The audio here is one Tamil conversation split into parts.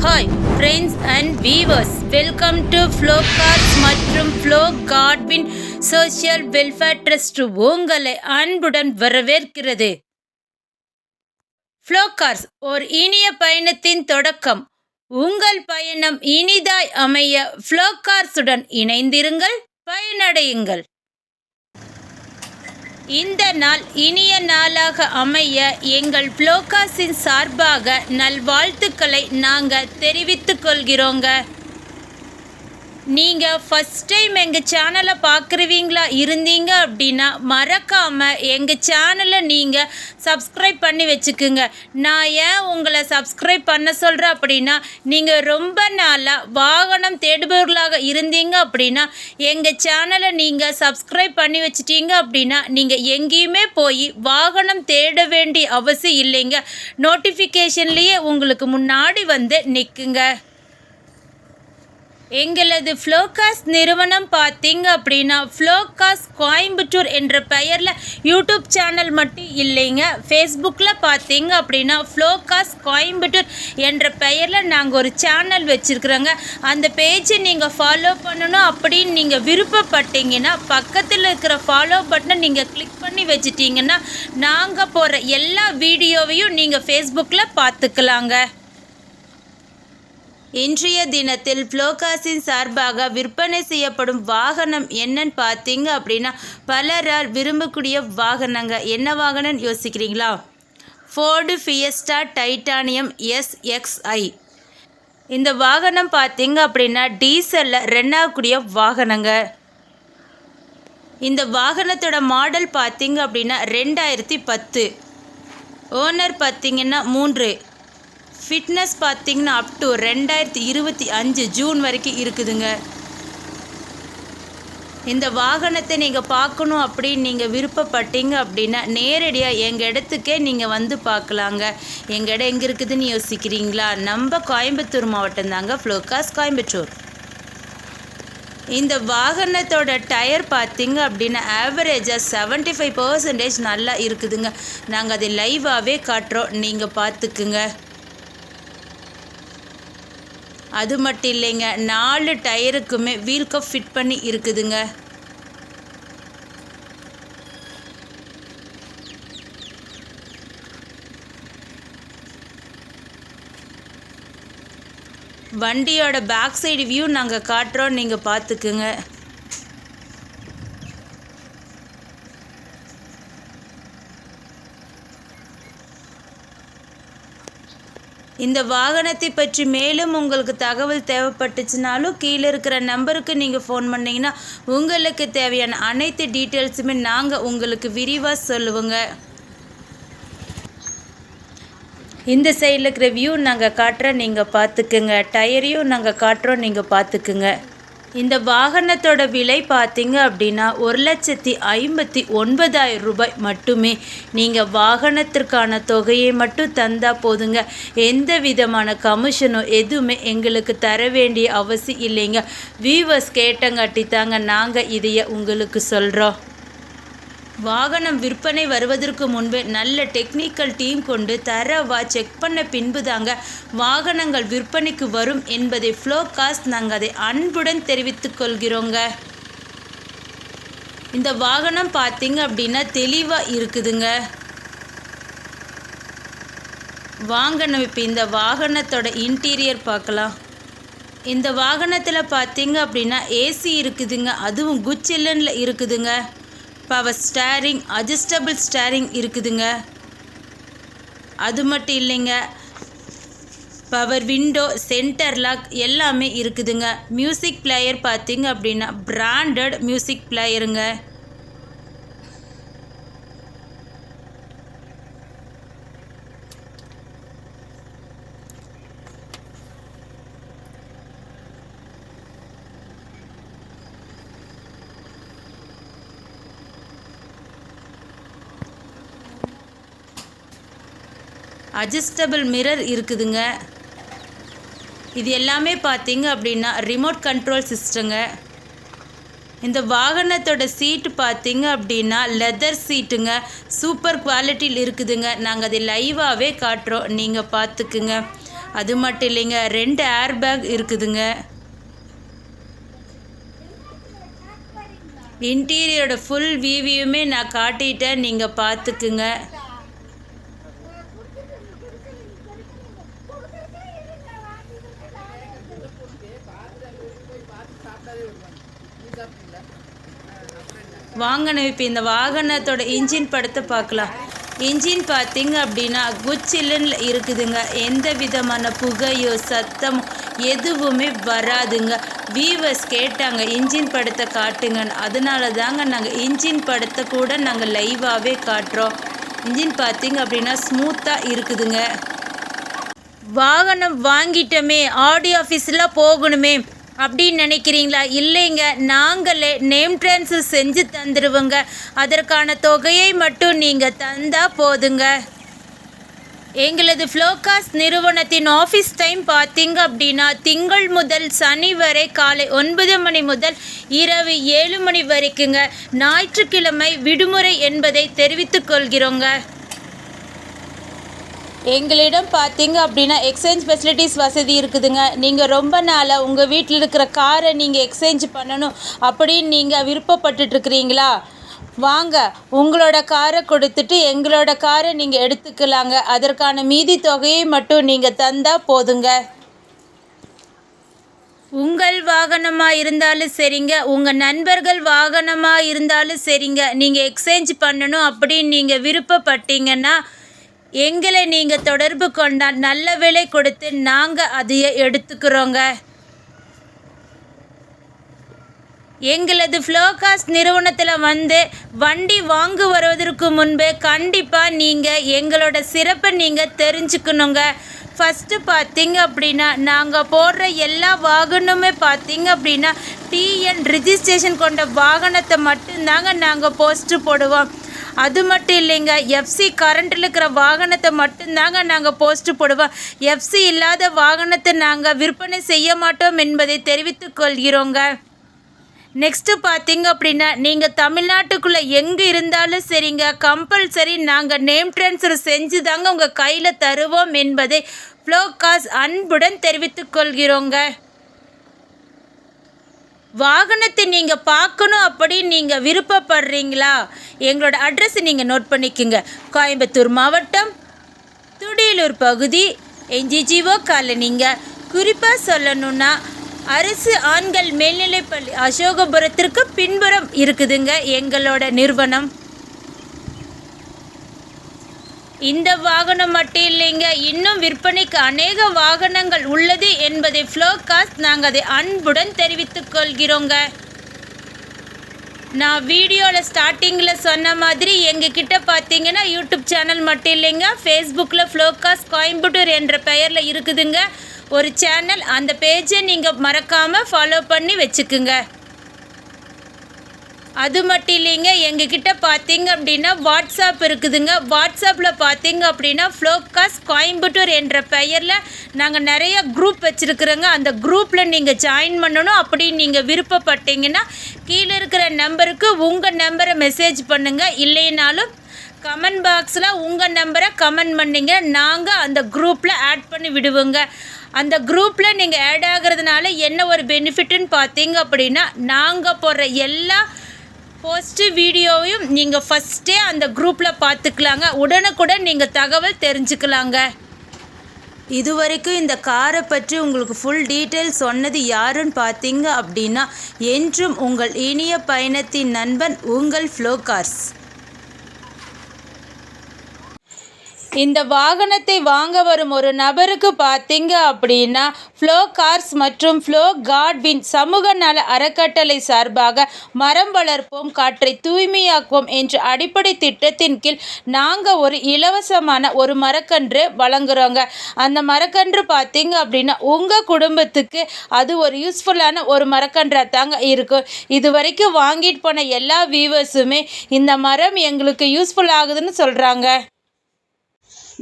Hi friends and viewers, welcome to Flo Cars மற்றும் Flo Godwin social welfare trust உங்களை அன்புடன் வரவேற்கிறது. ஃப்ளோ கார்ஸ் ஒரு இனிய பயணத்தின் தொடக்கம். உங்கள் பயணம் இனிதாய் அமைய ஃப்ளோ கார்ஸுடன் இணைந்திருங்கள், பயனடையுங்கள். இந்த நாள் இனிய நாளாக அமைய எங்கள் ஃப்ளோ கார்ஸின் சார்பாக நல்வாழ்த்துக்களை நாங்கள் தெரிவித்துக் கொள்கிறோங்க. நீங்கள் ஃபஸ்ட் டைம் எங்கள் சேனலை பார்க்குறவீங்களா இருந்தீங்க அப்படின்னா மறக்காமல் எங்கள் சேனலை நீங்கள் சப்ஸ்கிரைப் பண்ணி வச்சுக்குங்க. நான் ஏன் உங்களை சப்ஸ்கிரைப் பண்ண சொல்கிறேன் அப்படின்னா, நீங்கள் ரொம்ப நாளாக வாகனம் தேடுபவர்களாக இருந்தீங்க அப்படின்னா எங்கள் சேனலை நீங்கள் சப்ஸ்கிரைப் பண்ணி வச்சிட்டீங்க அப்படின்னா நீங்கள் எங்கேயுமே போய் வாகனம் தேட வேண்டிய அவசியம் இல்லைங்க. நோட்டிஃபிகேஷன்லேயே உங்களுக்கு முன்னாடி வந்து நிற்குங்க. எங்களது ஃப்ளோ கார்ஸ் நிறுவனம் பார்த்தீங்க அப்படின்னா ஃப்ளோ கார்ஸ் கோயம்புத்தூர் என்ற பெயரில் யூடியூப் சேனல் மட்டும் இல்லைங்க. ஃபேஸ்புக்கில் பார்த்தீங்க அப்படின்னா ஃப்ளோ கார்ஸ் கோயம்புத்தூர் என்ற பெயரில் நாங்கள் ஒரு சேனல் வச்சுருக்குறோங்க. அந்த பேஜை நீங்கள் ஃபாலோ பண்ணணும் அப்படின்னு நீங்கள் விருப்பப்பட்டீங்கன்னா பக்கத்தில் இருக்கிற ஃபாலோ பட்டனை நீங்கள் கிளிக் பண்ணி வச்சிட்டிங்கன்னா நாங்கள் போகிற எல்லா வீடியோவையும் நீங்கள் ஃபேஸ்புக்கில் பார்த்துக்கலாங்க. இன்றைய தினத்தில் ஃப்ளோ கார்ஸின் சார்பாக விற்பனை செய்யப்படும் வாகனம் என்னன்னு பார்த்தீங்க அப்படின்னா பலரால் விரும்பக்கூடிய வாகனங்க. என்ன வாகனம்னு யோசிக்கிறீங்களா? Ford Fiesta titanium SXi. இந்த வாகனம் பார்த்தீங்க அப்படின்னா டீசலில் ரன் ஆகக்கூடிய வாகனங்க. இந்த வாகனத்தோட மாடல் பார்த்தீங்க அப்படின்னா 2010. ஓனர் பார்த்தீங்கன்னா 3. ஃபிட்னஸ் பார்த்தீங்கன்னா அப் டு 2025 ஜூன் வரைக்கும் இருக்குதுங்க. இந்த வாகனத்தை நீங்கள் பார்க்கணும் அப்படின்னு நீங்கள் விருப்பப்பட்டீங்க அப்படின்னா நேரடியாக எங்கள் இடத்துக்கே நீங்கள் வந்து பார்க்கலாங்க. எங்கள் இடம் எங்கே இருக்குதுன்னு யோசிக்கிறீங்களா? நம்ம கோயம்புத்தூர் மாவட்டம் தாங்க, ஃப்ளோ கார்ஸ் கோயம்புத்தூர். இந்த வாகனத்தோட டயர் பார்த்தீங்க அப்படின்னா ஆவரேஜாக 75% நல்லா இருக்குதுங்க. நாங்கள் அதை லைவாகவே காட்டுறோம், நீங்கள் பார்த்துக்குங்க. அது மட்டும் இல்லைங்க, 4 டயருக்குமே வீல் கப் ஃபிட் பண்ணி இருக்குதுங்க. வண்டியோட பேக் சைடு வியூ நாங்கள் காட்டுறோம், நீங்கள் பார்த்துக்குங்க. இந்த வாகனத்தை பற்றி மேலும் உங்களுக்கு தகவல் தேவைப்பட்டுச்சுனாலும் கீழே இருக்கிற நம்பருக்கு நீங்கள் ஃபோன் பண்ணிங்கன்னா உங்களுக்கு தேவையான அனைத்து டீட்டெயில்ஸுமே நாங்கள் உங்களுக்கு விரிவாக சொல்லுவோங்க. இந்த சைடில் இருக்கிற வியூ நாங்கள் காட்டுறோம், நீங்கள் பார்த்துக்குங்க. டயரையும் நாங்கள் காட்டுறோம், நீங்கள் பார்த்துக்குங்க. இந்த வாகனத்தோட விலை பார்த்தீங்க அப்படின்னா 1,59,000 ரூபாய் மட்டுமே. நீங்கள் வாகனத்திற்கான தொகையை மட்டும் தந்தால் போதுங்க. எந்த விதமான கமிஷனோ எதுவுமே எங்களுக்கு தர வேண்டிய அவசியம் இல்லைங்க. வியூவர்ஸ் கேட்டங்காட்டி தாங்க நாங்கள் இதையை உங்களுக்கு சொல்கிறோம். வாகனம் விற்பனை வருவதற்கு முன்பே நல்ல டெக்னிக்கல் டீம் கொண்டு தரவாக செக் பண்ண பின்பு தாங்க வாகனங்கள் விற்பனைக்கு வரும் என்பதை ஃப்ளோ கார்ஸ் நாங்கள் அதை அன்புடன் தெரிவித்துக் கொள்கிறோங்க. இந்த வாகனம் பார்த்தீங்க அப்படின்னா தெளிவாக இருக்குதுங்க. வாங்க நம்ம இப்போ இந்த வாகனத்தோட இன்டீரியர் பார்க்கலாம். இந்த வாகனத்தில் பார்த்தீங்க அப்படின்னா ஏசி இருக்குதுங்க, அதுவும் குட் சில்லனில் இருக்குதுங்க. பவர் ஸ்டேரிங், அட்ஜஸ்டபிள் ஸ்டேரிங் இருக்குதுங்க. அது மட்டும் இல்லைங்க, பவர் விண்டோ, சென்டர் லாக் எல்லாமே இருக்குதுங்க. மியூசிக் பிளேயர் பார்த்தீங்க அப்படின்னா பிராண்டட் மியூசிக் பிளேயருங்க. அட்ஜஸ்டபிள் மிரர் இருக்குதுங்க. இது எல்லாமே பார்த்தீங்க அப்படின்னா ரிமோட் கண்ட்ரோல் சிஸ்டங்க. இந்த வாகனத்தோட சீட்டு பார்த்தீங்க அப்படின்னா லெதர் சீட்டுங்க, சூப்பர் குவாலிட்டியில் இருக்குதுங்க. நாங்கள் அதை லைவாகவே காட்டுறோம், நீங்கள் பார்த்துக்குங்க. அது மட்டும் இல்லைங்க, 2 ஏர் பேக் இருக்குதுங்க. இன்டீரியரோட ஃபுல் வியூவையுமே நான் காட்டிட்டேன், நீங்கள் பார்த்துக்குங்க. வாங்கண்ணே இப்போ இந்த வாகனத்தோட இன்ஜின் படத்தை பார்க்கலாம். இன்ஜின் பார்த்தீங்க அப்படின்னா குச்சில்லுன்னு இருக்குதுங்க. எந்த விதமான புகையோ சத்தமோ எதுவுமே வராதுங்க. வியூவர்ஸ் கேட்டாங்க இன்ஜின் படத்தை காட்டுங்கன்னு, அதனால தாங்க நாங்கள் இன்ஜின் படத்தை கூட நாங்கள் லைவாகவே காட்டுறோம். இன்ஜின் பார்த்தீங்க அப்படின்னா ஸ்மூத்தாக இருக்குதுங்க. வாகனம் வாங்கிட்டோமே, ஆடி ஆஃபீஸில் போகணுமே அப்படின்னு நினைக்கிறீங்களா? இல்லைங்க, நாங்களே நேம் ட்ரான்ஸ்ஃபர் செஞ்சு தந்துடுவோங்க. அதற்கான தொகையை மட்டும் நீங்கள் தந்தால் போதுங்க. எங்களது ஃப்ளோகாஸ் நிறுவனத்தின் ஆஃபீஸ் டைம் பார்த்தீங்க அப்படின்னா திங்கள் முதல் சனி வரை காலை 9 மணி முதல் இரவு 7 மணி வரைக்குங்க. ஞாயிற்றுக்கிழமை விடுமுறை என்பதை தெரிவித்துக் கொள்கிறோங்க. எங்களிடம் பார்த்தீங்க அப்படின்னா எக்ஸ்சேஞ்ச் ஃபெசிலிட்டிஸ் வசதி இருக்குதுங்க. நீங்கள் ரொம்ப நாளாக உங்கள் வீட்டில் இருக்கிற காரை நீங்கள் எக்ஸ்சேஞ்ச் பண்ணணும் அப்படின்னு நீங்கள் விருப்பப்பட்டுட்ருக்கிறீங்களா? வாங்க, உங்களோட காரை கொடுத்துட்டு எங்களோட காரை நீங்கள் எடுத்துக்கலாங்க. அதற்கான மீதி தொகையை மட்டும் நீங்கள் தந்தால் போதுங்க. உங்கள் வாகனமாக இருந்தாலும் சரிங்க, உங்கள் நண்பர்கள் வாகனமாக இருந்தாலும் சரிங்க, நீங்கள் எக்ஸ்சேஞ்ச் பண்ணணும் அப்படின்னு நீங்கள் விருப்பப்பட்டீங்கன்னா எங்களை நீங்கள் தொடர்பு கொண்டால் நல்ல விலை கொடுத்து நாங்கள் அதையே எடுத்துக்கிறோங்க. எங்களது ஃப்ளோகாஸ் நிறுவனத்தில் வந்து வண்டி வாங்க வருவதற்கு முன்பே கண்டிப்பாக நீங்கள் எங்களோட சிறப்பை நீங்கள் தெரிஞ்சுக்கணுங்க. ஃபஸ்ட்டு பார்த்தீங்க அப்படின்னா நாங்கள் போடுற எல்லா வாகனமுமே பார்த்தீங்க அப்படின்னா டிஎன் ரிஜிஸ்ட்ரேஷன் கொண்ட வாகனத்தை மட்டும்தாங்க நாங்கள் போஸ்ட்டு போடுவோம். அது மட்டும் இல்லைங்க, எஃப்சி கரண்ட்டில் இருக்கிற வாகனத்தை மட்டும்தாங்க நாங்கள் போஸ்ட்டு போடுவோம். எஃப்சி இல்லாத வாகனத்தை நாங்கள் விற்பனை செய்ய மாட்டோம் என்பதை தெரிவித்துக் கொள்கிறோங்க. நெக்ஸ்ட்டு பார்த்தீங்க அப்படின்னா நீங்கள் தமிழ்நாட்டுக்குள்ளே எங்கே இருந்தாலும் சரிங்க, கம்பல்சரி நாங்கள் நேம் ட்ரான்ஸ்ஃபர் செஞ்சு தாங்க உங்கள் கையில் தருவோம் என்பதை ஃப்ளோகாஸ் அன்புடன் தெரிவித்துக் கொள்கிறோங்க. வாகனத்தை நீங்கள் பார்க்கணும் அப்படின்னு நீங்கள் விருப்பப்படுறீங்களா? எங்களோட அட்ரஸ் நீங்கள் நோட் பண்ணிக்கோங்க. கோயம்புத்தூர் மாவட்டம் துடியலூர் பகுதி என்ஜிஜிஓ காலனிங்க. குறிப்பாக சொல்லணுன்னா அரசு ஆண்கள் மேல்நிலைப்பள்ளி அசோகபுரத்திற்கு பின்புறம் இருக்குதுங்க எங்களோட நிறுவனம். இந்த வாகனம் மட்டும் இல்லைங்க, இன்னும் விற்பனைக்கு அநேக வாகனங்கள் உள்ளது என்பதை ஃப்ளோகாஸ் நாங்கள் அதை அன்புடன் தெரிவித்துக் கொள்கிறோங்க. நான் வீடியோவில் ஸ்டார்டிங்கில் சொன்ன மாதிரி எங்ககிட்ட பார்த்தீங்கன்னா யூடியூப் சேனல் மட்டும் இல்லைங்க, ஃபேஸ்புக்கில் ஃப்ளோகாஸ் கோயம்புத்தூர் என்ற பெயரில் இருக்குதுங்க ஒரு சேனல். அந்த பேஜை நீங்கள் மறக்காமல் ஃபாலோ பண்ணி வச்சுக்குங்க. அது மட்டும் இல்லைங்க, எங்ககிட்ட பார்த்தீங்க அப்படின்னா வாட்ஸ்அப் இருக்குதுங்க. வாட்ஸ்அப்பில் பார்த்தீங்க அப்படின்னா ஃப்ளோகாஸ் கோயம்புத்தூர் என்ற பெயரில் நாங்கள் நிறைய குரூப் வச்சுருக்குறோங்க. அந்த குரூப்பில் நீங்கள் ஜாயின் பண்ணணும் அப்படின்னு நீங்கள் விருப்பப்பட்டீங்கன்னா கீழே இருக்கிற நம்பருக்கு உங்கள் நம்பரை மெசேஜ் பண்ணுங்கள். இல்லைனாலும் கமெண்ட் பாக்ஸில் உங்கள் நம்பரை கமெண்ட் பண்ணிங்க, நாங்கள் அந்த குரூப்பில் ஆட் பண்ணி விடுவோங்க. அந்த குரூப்பில் நீங்கள் ஆட் ஆகிறதுனால என்ன ஒரு பெனிஃபிட்டுன்னு பார்த்தீங்க அப்படின்னா நாங்கள் போடுற எல்லா போஸ்ட்டு வீடியோவையும் நீங்கள் ஃபஸ்ட்டே அந்த குரூப்பில் பார்த்துக்கலாங்க. உடனுக்குடன் நீங்கள் தகவல் தெரிஞ்சுக்கலாங்க. இதுவரைக்கும் இந்த காரை பற்றி உங்களுக்கு ஃபுல் டீட்டெயில் சொன்னது யாருன்னு பார்த்தீங்க அப்படின்னா என்றும் உங்கள் இனிய பயணத்தின் நண்பன் உங்கள் ஃப்ளோகாஸ். இந்த வாகனத்தை வாங்க வரும் ஒரு நபருக்கு பார்த்தீங்க அப்படின்னா ஃப்ளோகாஸ் மற்றும் ஃப்ளோ காட்வின் சமூக நல அறக்கட்டளை சார்பாக மரம் வளர்ப்போம் காற்றை தூய்மையாக்குவோம் என்ற அடிப்படை திட்டத்தின் கீழ் நாங்கள் ஒரு இலவசமான ஒரு மரக்கன்று வழங்குகிறோங்க. அந்த மரக்கன்று பார்த்தீங்க அப்படின்னா உங்கள் குடும்பத்துக்கு அது ஒரு யூஸ்ஃபுல்லான ஒரு மரக்கன்றாக தாங்க இருக்கும். இது வரைக்கும் வாங்கிட்டு போன எல்லா வியூவர்ஸுமே இந்த மரம் எங்களுக்கு யூஸ்ஃபுல் ஆகுதுன்னு சொல்கிறாங்க.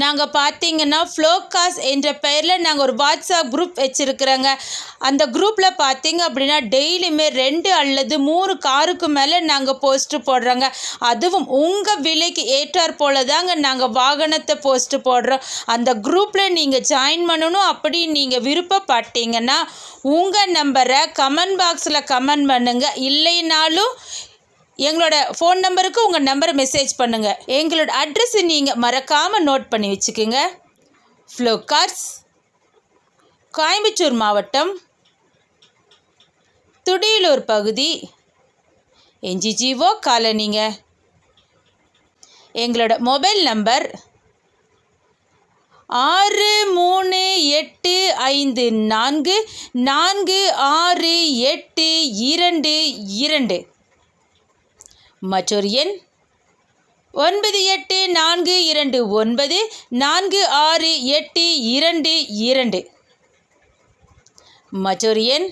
நாங்கள் பார்த்தீங்கன்னா ஃப்ளோகாஸ் என்ற பெயரில் நாங்கள் ஒரு வாட்ஸ்அப் குரூப் வச்சுருக்குறோங்க. அந்த குரூப்பில் பார்த்தீங்க அப்படின்னா டெய்லியுமே 2 அல்லது 3 காருக்கு மேலே நாங்கள் போஸ்ட்டு போடுறோங்க. அதுவும் உங்கள் விலைக்கு ஏற்றாற் போல தாங்க நாங்கள் வாகனத்தை போஸ்ட்டு போடுறோம். அந்த குரூப்பில் நீங்கள் ஜாயின் பண்ணணும் அப்படி நீங்கள் விருப்பப்பட்டீங்கன்னா உங்கள் நம்பரை கமெண்ட் பாக்ஸில் கமெண்ட் பண்ணுங்கள். இல்லைனாலும் எங்களோட ஃபோன் நம்பருக்கு உங்கள் நம்பரை மெசேஜ் பண்ணுங்கள். எங்களோட அட்ரஸை நீங்கள் மறக்காமல் நோட் பண்ணி வச்சுக்கோங்க. ஃப்ளோகார்ஸ், கோயம்புத்தூர் மாவட்டம், துடியலூர் பகுதி, NGGO காலனிங்க. எங்களோட மொபைல் நம்பர் 6845446822. மற்றொரு எண் 9842946822. மற்றொரு எண்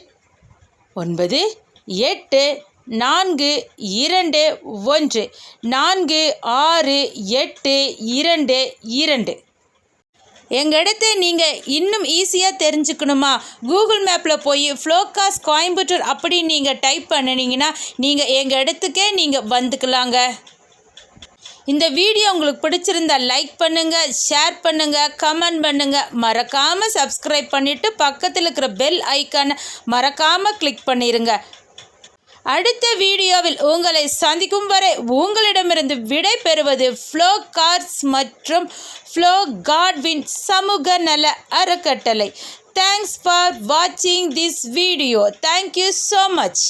984211468222. எங்கள் இடத்தை நீங்கள் இன்னும் ஈஸியாக தெரிஞ்சுக்கணுமா? கூகுள் மேப்பில் போய் ஃப்ளோகாஸ் கோயம்புத்தூர் அப்படி நீங்கள் டைப் பண்ணினீங்கன்னா நீங்கள் எங்கள் இடத்துக்கே நீங்கள் வந்துக்கலாங்க. இந்த வீடியோ உங்களுக்கு பிடிச்சிருந்தா லைக் பண்ணுங்கள், ஷேர் பண்ணுங்கள், கமெண்ட் பண்ணுங்கள். மறக்காமல் சப்ஸ்கிரைப் பண்ணிவிட்டு பக்கத்தில் இருக்கிற பெல் ஐக்கானை மறக்காமல் கிளிக் பண்ணிடுங்க. அடுத்த வீடியோவில் உங்களை சந்திக்கும் வரை உங்களிடமிருந்து விடை பெறுவது ஃப்ளோகார்ஸ் மற்றும் ஃப்ளோகார்ட்வின் சமூக நல அறக்கட்டளை. தேங்க்ஸ் ஃபார் வாட்சிங் this video. Thank you so much.